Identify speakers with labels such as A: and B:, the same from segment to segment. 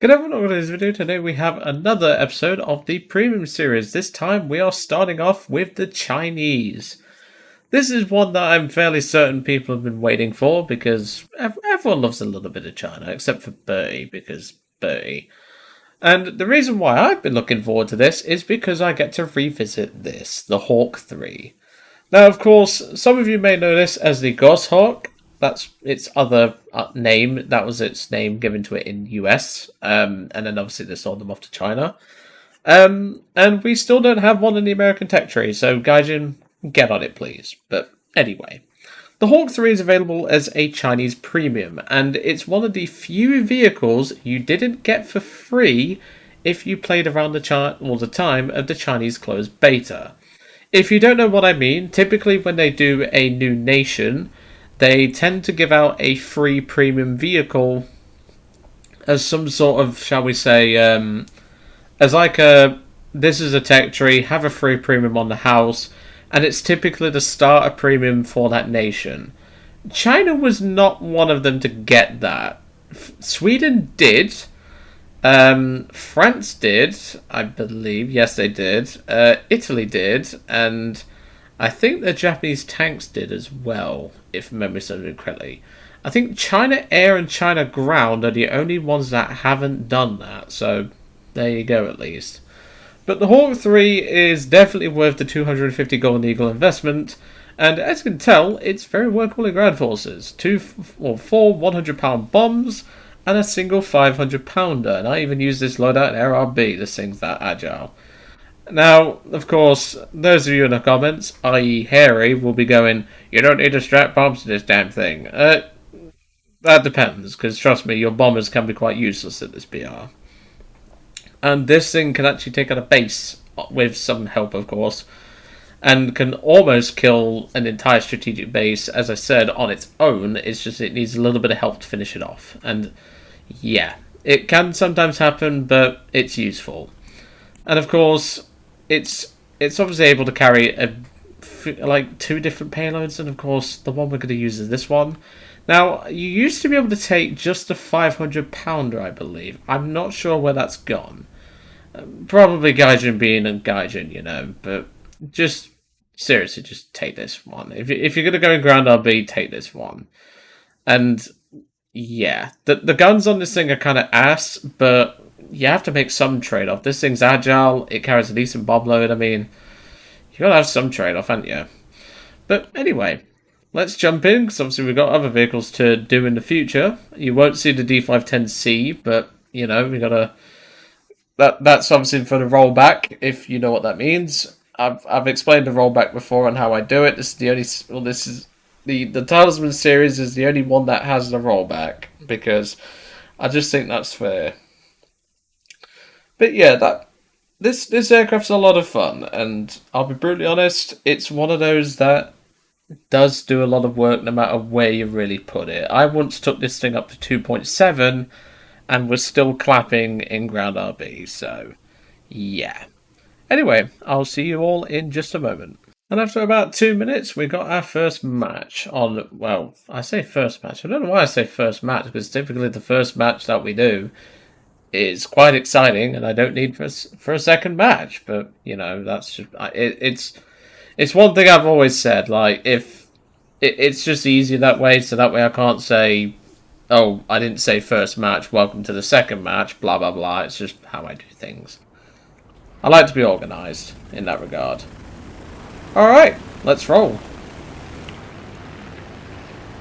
A: Good everyone, welcome to this video. Today we have another episode of the Premium series. This time we are starting off with the Chinese. This is one that I'm fairly certain people have been waiting for because everyone loves a little bit of China, except for Bertie, because Bertie. And the reason why I've been looking forward to this is because I get to revisit this, the Hawk III. Now, of course, some of you may know this as the Goshawk. That's its other name. That was its name given to it in US. And then obviously they sold them off to China. And we still don't have one in the American tech tree. So Gaijin, get on it, please. But anyway, the Hawk III is available as a Chinese premium. And it's one of the few vehicles you didn't get for free if you played around the time of the Chinese closed beta. If you don't know what I mean, typically when they do a new nation, they tend to give out a free premium vehicle as some sort of, shall we say, as like this is a tech tree, have a free premium on the house, and it's typically the starter premium for that nation. China was not one of them to get that. Sweden did. France did, I believe. Yes, they did. Italy did, and I think the Japanese tanks did as well, if memory serves me correctly. I think China Air and China Ground are the only ones that haven't done that, so there you go at least. But the Hawk III is definitely worth the 250 Golden Eagle investment, and as you can tell, it's very workable in ground forces. Four 100-pound bombs, and a single 500-pounder, and I even use this loadout in RRB, this thing's that agile. Now, of course, those of you in the comments, i.e. Harry, will be going, you don't need to strap bombs to this damn thing. That depends, because trust me, your bombers can be quite useless at this BR. And this thing can actually take out a base, with some help, of course, and can almost kill an entire strategic base, as I said, on its own. It's just it needs a little bit of help to finish it off. And yeah, it can sometimes happen, but it's useful. And of course, it's obviously able to carry like two different payloads, and of course the one we're going to use is this one. Now, you used to be able to take just a 500-pounder, I believe. I'm not sure where that's gone. Probably Gaijin being a Gaijin, you know, but just seriously, just take this one. If you're going to go in ground RB, take this one. And yeah, the guns on this thing are kind of ass, but you have to make some trade-off. This thing's agile, it carries a decent bombload. I mean, you gotta have some trade-off, haven't you? But anyway, let's jump in, because obviously we've got other vehicles to do in the future. You won't see the D510C, but, you know, we gotta... That's obviously for the rollback, if you know what that means. I've explained the rollback before and how I do it. This is the only... Well, this is... The Talisman series is the only one that has the rollback, because I just think that's fair. But yeah, this aircraft's a lot of fun, and I'll be brutally honest, it's one of those that does do a lot of work no matter where you really put it. I once took this thing up to 2.7 and was still clapping in ground RB, so yeah. Anyway, I'll see you all in just a moment. And after about 2 minutes, we got our first match on, well, I say first match. I don't know why I say first match, because typically the first match that we do is quite exciting, and I don't need for a second match. But you know, that's just it's one thing I've always said. Like, if it's just easier that way, so that way I can't say, "Oh, I didn't say first match. Welcome to the second match." Blah blah blah. It's just how I do things. I like to be organised in that regard. All right, let's roll.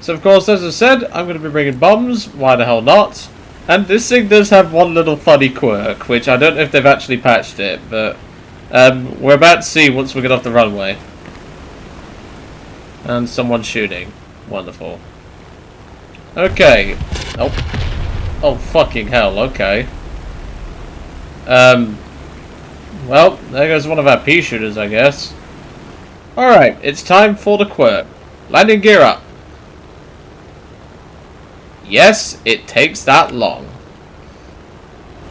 A: So of course, as I said, I'm going to be bringing bombs. Why the hell not? And this thing does have one little funny quirk, which I don't know if they've actually patched it, but we're about to see once we get off the runway. And someone's shooting. Wonderful. Okay. Oh. Oh, fucking hell, okay. Well, there goes one of our pea shooters, I guess. Alright, it's time for the quirk. Landing gear up. Yes, it takes that long.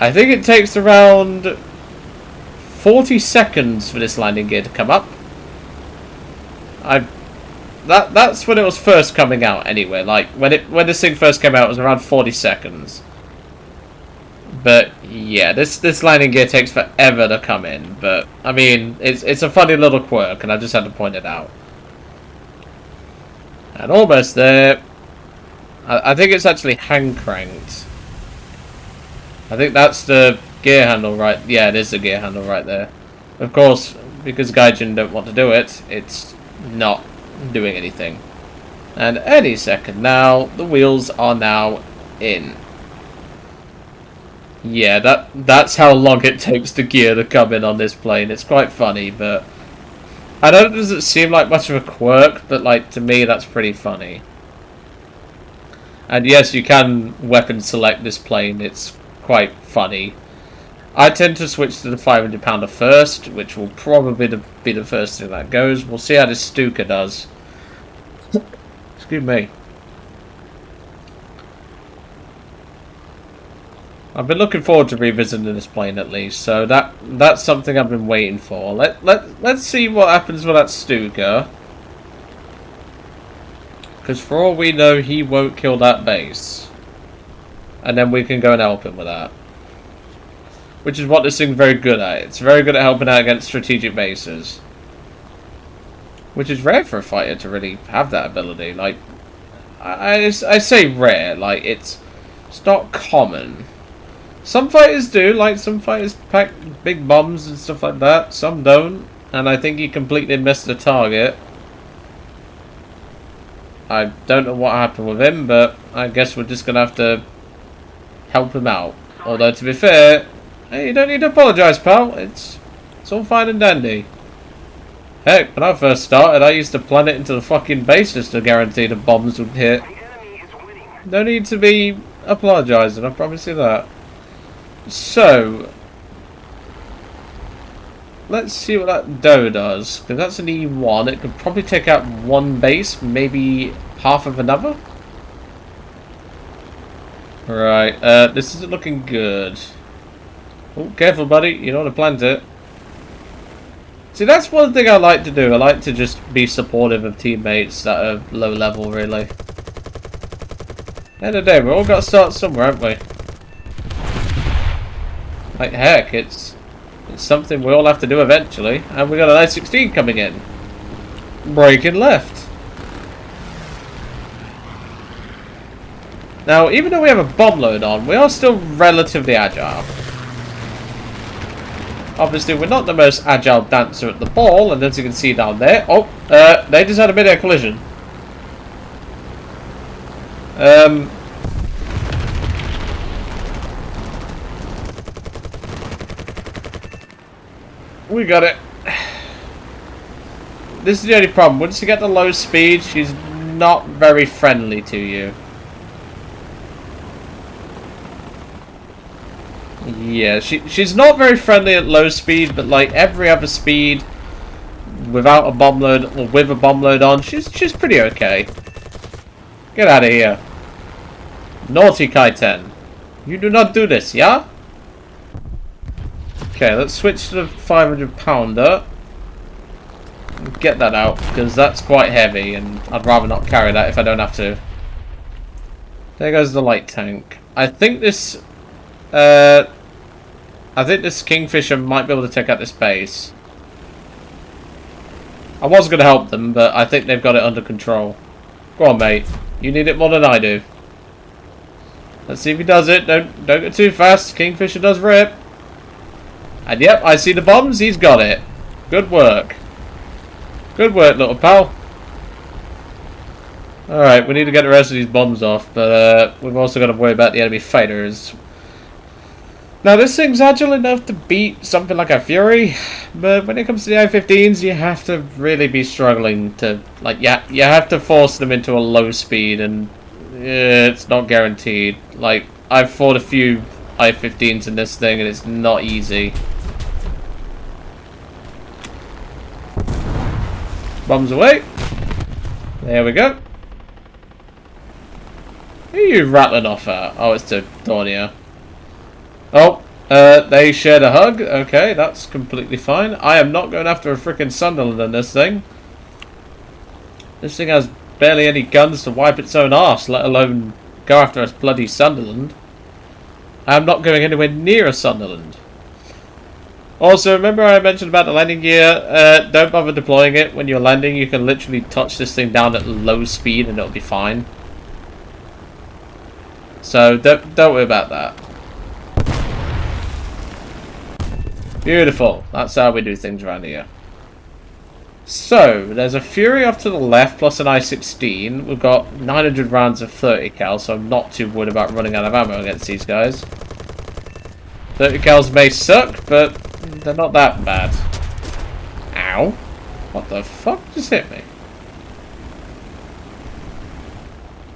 A: I think it takes around 40 seconds for this landing gear to come up. That's when it was first coming out anyway. Like when this thing first came out, it was around 40 seconds. But yeah, this landing gear takes forever to come in. But I mean, it's a funny little quirk, and I just had to point it out. And almost there. I think it's actually hand cranked. I think that's the gear handle, right? Yeah, it is the gear handle right there. Of course, because Gaijin don't want to do it, it's not doing anything. And any second now, the wheels are now in. Yeah, that's how long it takes the gear to come in on this plane. It's quite funny, but I know it doesn't seem like much of a quirk, but like to me that's pretty funny. And yes, you can weapon select this plane. It's quite funny. I tend to switch to the 500 pounder first, which will probably be the first thing that goes. We'll see how this Stuka does. Excuse me. I've been looking forward to revisiting this plane at least, so that's something I've been waiting for. Let's see what happens with that Stuka. Because for all we know, he won't kill that base. And then we can go and help him with that. Which is what this thing's very good at. It's very good at helping out against strategic bases. Which is rare for a fighter to really have that ability. Like, I say rare, like, it's not common. Some fighters do, like, some fighters pack big bombs and stuff like that. Some don't. And I think he completely missed the target. I don't know what happened with him, but I guess we're just going to have to help him out. Although, to be fair, hey, you don't need to apologise, pal. It's all fine and dandy. Heck, when I first started, I used to plant it into the fucking base just to guarantee the bombs would hit. No need to be apologising, I promise you that. So, let's see what that dough does, because that's an E1. It could probably take out one base, maybe half of another. Right, this isn't looking good. Oh, careful, buddy. You don't want to plant it. See, that's one thing I like to do. I like to just be supportive of teammates that are low level, really. End of the day, we've all got to start somewhere, haven't we? Like, heck, it's something we all have to do eventually. And we got an I-16 coming in. Braking left. Now, even though we have a bomb load on, we are still relatively agile. Obviously, we're not the most agile dancer at the ball, and as you can see down there... Oh, they just had a mid-air collision. We got it. This is the only problem. Once you get the low speed, she's not very friendly to you. Yeah, she's not very friendly at low speed, but like every other speed, without a bomb load or with a bomb load on, she's pretty okay. Get out of here. Naughty Kaiten. You do not do this, yeah? Okay, let's switch to the 500 pounder. Get that out, because that's quite heavy, and I'd rather not carry that if I don't have to. There goes the light tank. I think this Kingfisher might be able to take out this base. I was going to help them, but I think they've got it under control. Go on, mate. You need it more than I do. Let's see if he does it. Don't go too fast. Kingfisher does rip. And yep, I see the bombs. He's got it. Good work. Good work, little pal. Alright, we need to get the rest of these bombs off, but we've also got to worry about the enemy fighters. Now, this thing's agile enough to beat something like a Fury, but when it comes to the I-15s, you have to really be struggling to, like, you have to force them into a low speed, and it's not guaranteed. Like, I've fought a few I-15s in this thing, and it's not easy. Bombs away. There we go. Who are you rattling off at? Oh, it's to Dornier. Oh, they shared a hug. Okay, that's completely fine. I am not going after a freaking Sunderland in this thing. This thing has barely any guns to wipe its own arse, let alone go after a bloody Sunderland. I'm not going anywhere near a Sunderland. Also, remember I mentioned about the landing gear? Don't bother deploying it. When you're landing, you can literally touch this thing down at low speed and it'll be fine. So, don't worry about that. Beautiful. That's how we do things around here. So, there's a Fury off to the left, plus an I-16. We've got 900 rounds of 30 cal, so I'm not too worried about running out of ammo against these guys. 30 cals may suck, but they're not that bad. Ow. What the fuck just hit me?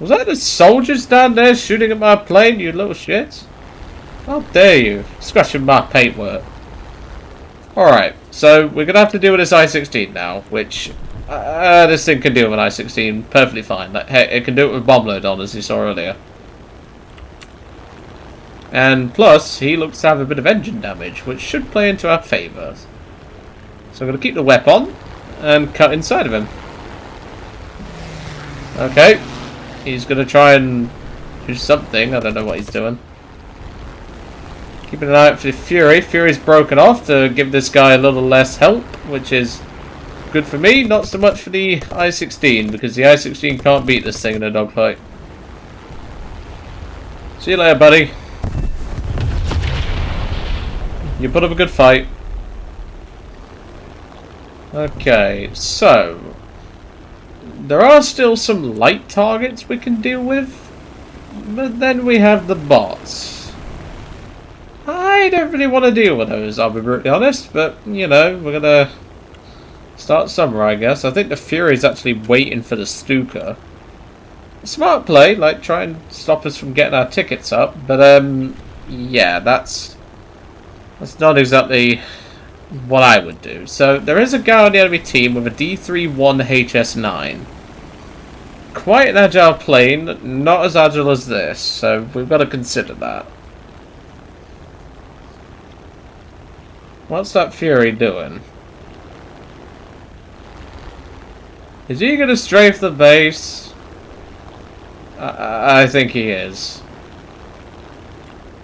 A: Was that the soldiers down there shooting at my plane, you little shits? How dare you? Scratching my paintwork. Alright, so we're going to have to deal with this I-16 now, which this thing can deal with an I-16 perfectly fine. Like, hey, it can do it with bombload on, as you saw earlier. And plus, he looks to have a bit of engine damage, which should play into our favour. So I'm going to keep the weapon and cut inside of him. Okay, he's going to try and do something. I don't know what he's doing. Keeping an eye out for the Fury. Fury's broken off to give this guy a little less help, which is good for me, not so much for the I-16, because the I-16 can't beat this thing in a dogfight. See you later, buddy. You put up a good fight. Okay, so there are still some light targets we can deal with, but then we have the bots. I don't really want to deal with those, I'll be brutally honest, but you know, we're gonna start somewhere, I guess. I think the Fury's actually waiting for the Stuka. Smart play, like try and stop us from getting our tickets up, but yeah, that's not exactly what I would do. So there is a guy on the enemy team with a D31 HS9. Quite an agile plane, not as agile as this, so we've got to consider that. What's that Fury doing? Is he going to strafe the base? I think he is.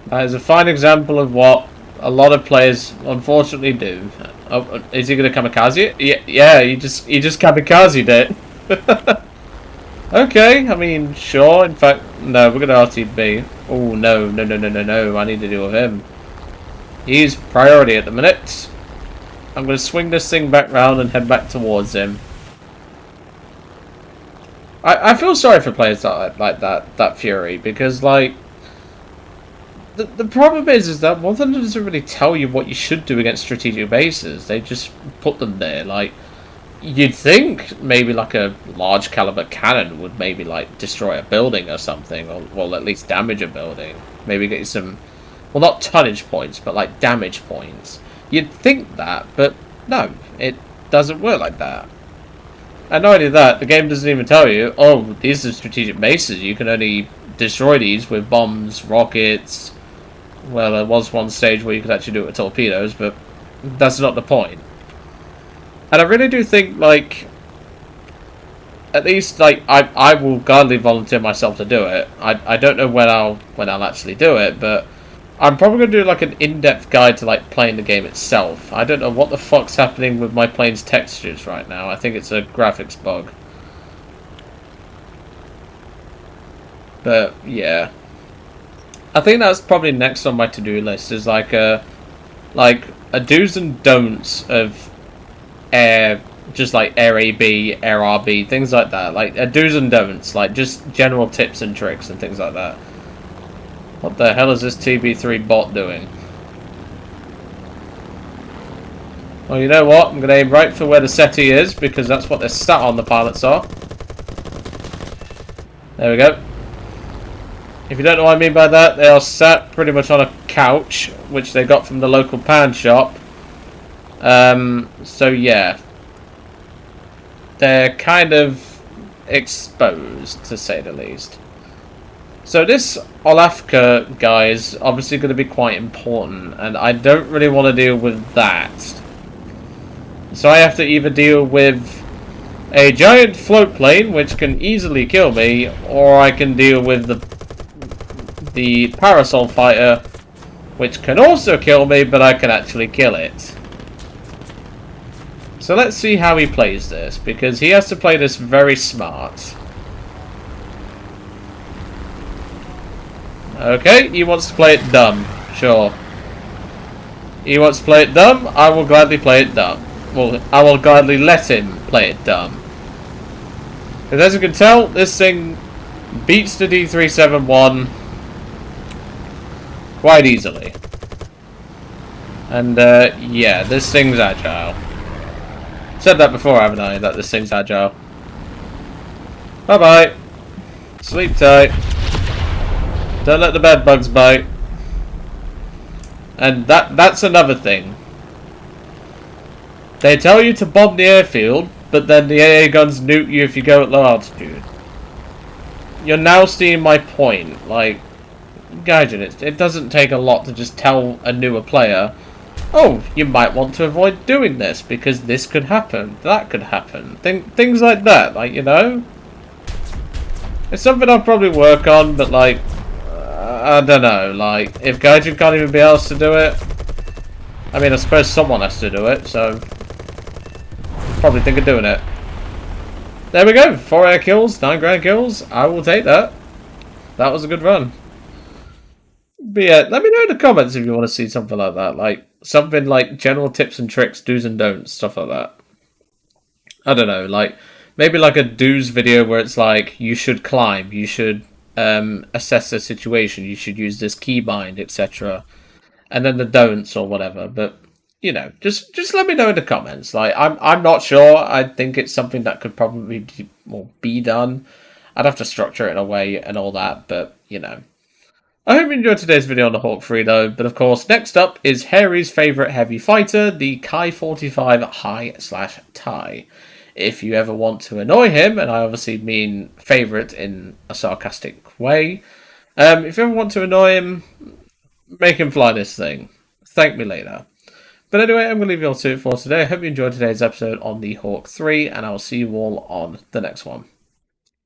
A: That is a fine example of what a lot of players unfortunately do. Oh, is he going to kamikaze it? Yeah, he just kamikazed it. Okay, I mean, sure. In fact, no, we're going to RTB. Oh, no. I need to deal with him. He's priority at the minute. I'm going to swing this thing back round and head back towards him. I feel sorry for players like that Fury, because, like, the problem is that one thing doesn't really tell you what you should do against strategic bases. They just put them there. Like, you'd think maybe like a large caliber cannon would maybe like destroy a building or something, or well, at least damage a building. Maybe get you some, well, not tonnage points, but like damage points. You'd think that, but no, it doesn't work like that. And not only that, the game doesn't even tell you, oh, these are strategic bases. You can only destroy these with bombs, rockets. Well, there was one stage where you could actually do it with torpedoes, but that's not the point. And I really do think, like, at least, like, I will gladly volunteer myself to do it. I don't know when I'll actually do it, but I'm probably going to do, like, an in-depth guide to, like, playing the game itself. I don't know what the fuck's happening with my plane's textures right now. I think it's a graphics bug. But, yeah. I think that's probably next on my to-do list, is like a do's and don'ts of air, just like air AB, air RB, things like that. Like a do's and don'ts, like just general tips and tricks and things like that. What the hell is this TB3 bot doing? Well, you know what? I'm going to aim right for where the settee is, because that's what they're sat on, the pilots are. There we go. If you don't know what I mean by that, they are sat pretty much on a couch, which they got from the local pan shop. So yeah. They're kind of exposed, to say the least. So this Olafka guy is obviously going to be quite important, and I don't really want to deal with that. So I have to either deal with a giant float plane, which can easily kill me, or I can deal with the parasol fighter, which can also kill me, but I can actually kill it. So let's see how he plays this, because he has to play this very smart. Okay, he wants to play it dumb. Sure. He wants to play it dumb, I will gladly play it dumb. Well, I will gladly let him play it dumb. Because as you can tell, this thing beats the D371 quite easily. And, yeah, this thing's agile. Said that before, haven't I? That this thing's agile. Bye-bye. Sleep tight. Don't let the bed bugs bite. And that's another thing. They tell you to bomb the airfield, but then the AA guns nuke you if you go at low altitude. You're now seeing my point. Like, Gaijin, it doesn't take a lot to just tell a newer player, oh, you might want to avoid doing this, because this could happen, that could happen. Things like that, like, you know? It's something I'll probably work on, but, like, I don't know, like, if Gaijin can't even be asked to do it, I mean, I suppose someone has to do it, so probably think of doing it. There we go, 4 air kills, 9 ground kills, I will take that. That was a good run. But yeah, let me know in the comments if you want to see something like that, like, something like general tips and tricks, do's and don'ts, stuff like that. I don't know, like, maybe like a do's video where it's like, you should climb, you should assess the situation, you should use this keybind, etc. And then the don'ts or whatever. But you know, just let me know in the comments. Like, I'm not sure. I think it's something that could probably be done. I'd have to structure it in a way and all that, but you know. I hope you enjoyed today's video on the Hawk 3 though, but of course, next up is Harry's favourite heavy fighter, the Kai 45 High/Tai. If you ever want to annoy him, and I obviously mean favourite in a sarcastic way, if you ever want to annoy him, make him fly this thing. Thank me later. But anyway, I'm going to leave you all to it for today. I hope you enjoyed today's episode on the Hawk 3, and I will see you all on the next one.